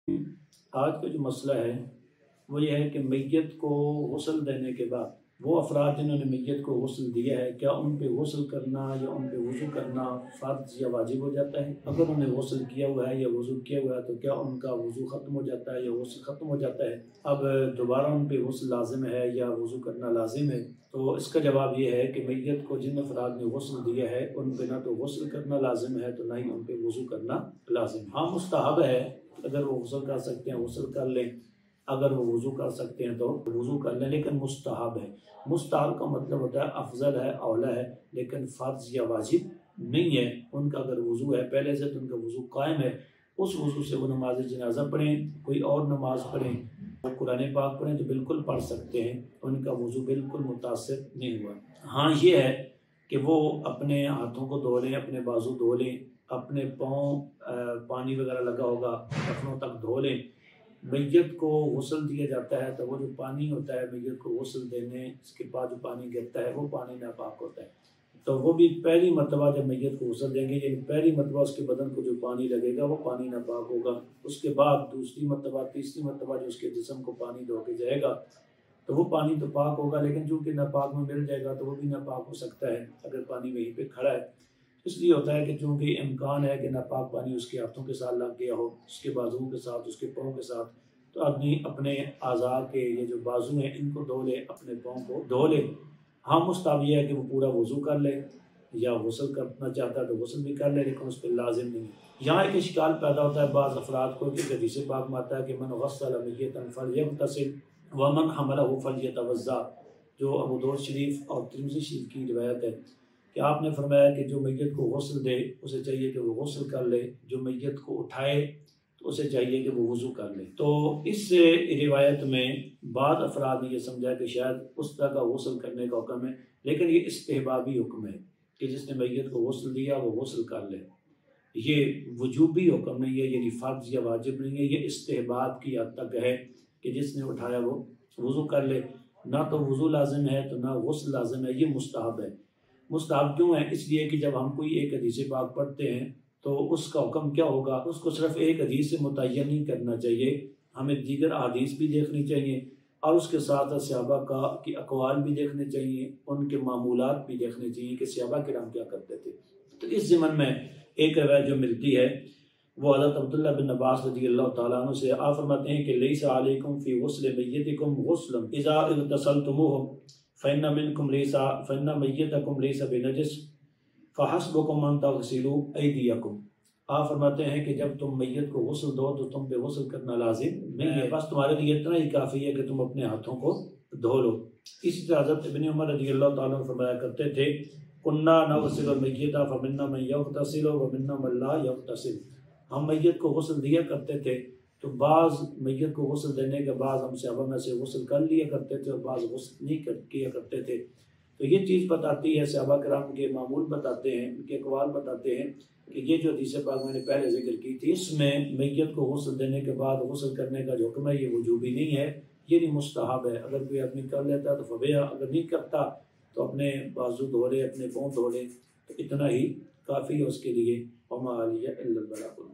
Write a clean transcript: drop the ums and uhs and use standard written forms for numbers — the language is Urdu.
آج کا جو مسئلہ ہے وہ یہ ہے کہ میت کو غسل دینے کے بعد وہ افراد جنہوں نے میت کو غسل دیا ہے، کیا ان پہ غسل کرنا یا ان پہ وضو کرنا فرض یا واجب ہو جاتا ہے؟ اگر انہوں نے غسل کیا ہوا ہے یا وضو کیا ہوا ہے تو کیا ان کا وضو ختم ہو جاتا ہے یا غسل ختم ہو جاتا ہے؟ اب دوبارہ ان پہ غسل لازم ہے یا وضو کرنا لازم ہے؟ تو اس کا جواب یہ ہے کہ میت کو جن افراد نے غسل دیا ہے ان پہ نہ تو غسل کرنا لازم ہے تو نہ ہی ان پہ وضو کرنا لازم ہے۔ ہاں، مستحب ہے، اگر وہ غسل کر سکتے ہیں غسل کر لیں، اگر وہ وضو کر سکتے ہیں تو وضو کر لیں، لیکن مستحب ہے۔ مستحب کا مطلب ہوتا ہے افضل ہے، اولا ہے، لیکن فرض یا واجب نہیں ہے۔ ان کا اگر وضو ہے پہلے سے تو ان کا وضو قائم ہے، اس وضو سے وہ نماز جنازہ پڑھیں، کوئی اور نماز پڑھیں، وہ قرآن پاک پڑھیں تو بالکل پڑھ سکتے ہیں، ان کا وضو بالکل متاثر نہیں ہوا۔ ہاں یہ ہے کہ وہ اپنے ہاتھوں کو دھو لیں، اپنے بازو دھو لیں، اپنے پاؤں پانی وغیرہ لگا ہوگا ٹخنوں تک دھو لیں۔ میت کو غسل دیا جاتا ہے تو وہ جو پانی ہوتا ہے میت کو غسل دینے اس کے بعد جو پانی گرتا ہے وہ پانی ناپاک ہوتا ہے، تو وہ بھی پہلی مرتبہ جب میت کو غسل دیں گے یعنی پہلی مرتبہ اس کے بدن کو جو پانی لگے گا وہ پانی ناپاک ہوگا۔ اس کے بعد دوسری مرتبہ تیسری مرتبہ جو اس کے جسم کو پانی دھو کے جائے گا تو وہ پانی تو پاک ہوگا، لیکن چونکہ ناپاک میں مل جائے گا تو وہ بھی ناپاک ہو سکتا ہے اگر پانی وہیں پہ کھڑا ہے۔ اس لیے ہوتا ہے کہ چونکہ امکان ہے کہ ناپاک پانی اس کے ہاتھوں کے ساتھ لگ گیا ہو، اس کے بازوؤں کے ساتھ، اس کے پاؤں کے ساتھ، تو آدمی اپنے اعضاء کے یہ جو بازو ہیں ان کو دھو لے، اپنے پاؤں کو دھو لے۔ ہاں مستحب یہ ہے کہ وہ پورا وضو کر لے، یا غسل کرنا چاہتا ہے تو غسل بھی کر لے، لیکن اس پہ لازم نہیں ہے۔ یہاں ایک اشکال پیدا ہوتا ہے بعض افراد کو کہ حدیث پاک میں آتا ہے کہ من غسل میتا فلیغتسل ومن حملہ فلیتوضا، جو ابو داؤد شریف اور ترمذی شریف کی روایت ہے کہ آپ نے فرمایا کہ جو میت کو غسل دے اسے چاہیے کہ وہ غسل کر لے، جو میت کو اٹھائے تو اسے چاہیے کہ وہ وضو کر لے۔ تو اس روایت میں بعض افراد نے یہ سمجھا کہ شاید اس طرح کا غسل کرنے کا حکم ہے، لیکن یہ استحبابی حکم ہے کہ جس نے میت کو غسل دیا وہ غسل کر لے۔ یہ وجوبی حکم نہیں ہے، یعنی فرض یا واجب نہیں ہے، یہ استحباب کی حد تک ہے کہ جس نے اٹھایا وہ وضو کر لے۔ نہ تو وضو لازم ہے تو نہ غسل لازم ہے، یہ مستحب ہے۔ مستحب کیوں ہے؟ اس لیے کہ جب ہم کوئی ایک حدیث پاک پڑھتے ہیں تو اس کا حکم کیا ہوگا؟ اس کو صرف ایک حدیث سے متعین نہیں کرنا چاہیے، ہمیں دیگر احادیث بھی دیکھنی چاہیے، اور اس کے ساتھ صحابہ کی اقوال بھی دیکھنے چاہیے، ان کے معمولات بھی دیکھنے چاہیے کہ صحابہ کرام کیا کرتے تھے۔ تو اس ضمن میں ایک روایت جو ملتی ہے وہ حضرت عبداللہ بن عباس رضی اللہ تعالیٰ عنہ سے، آپ فرماتے ہیں کہ لیس علیکم فی غسل میتکم غسل اذا اغتسلتموہ فإن منکم لیس فإن میتکم لیس بنجس فحسبکم ان تغسلوا ایدیکم۔ آپ فرماتے ہیں کہ جب تم میت کو غسل دو تو تم پہ غسل کرنا لازم نہیں ہے، بس تمہارے لیے اتنا ہی کافی ہے کہ تم اپنے ہاتھوں کو دھو لو۔ اسی طرح حضرت ابن عمر رضی اللہ تعالیٰ عنہ فرمایا کرتے تھے کننا نغسل المیت فمنا من یغتسل ومنا من لا یغتسل، ہم میت کو غسل دیا کرتے تھے تو بعض میت کو غسل دینے کے بعد ہم صحابہ میں سے غسل کر لیا کرتے تھے اور بعض غسل نہیں کیا کرتے تھے۔ تو یہ چیز بتاتی ہے، صحابہ کرام کے معمول بتاتے ہیں، ان کے اقوال بتاتے ہیں کہ یہ جو حدیث پاک میں نے پہلے ذکر کی تھی اس میں میت کو غسل دینے کے بعد غسل کرنے کا جو حکم ہے یہ وجوبی نہیں ہے، یہ نہیں مستحب ہے۔ اگر کوئی آدمی کر لیتا ہے تو فبیہ، اگر نہیں کرتا تو اپنے بازو دھو لے، اپنے پاؤں دھو لے، تو اتنا ہی کافی ہے اس کے لیے۔ وما علیہ الا البلاغ۔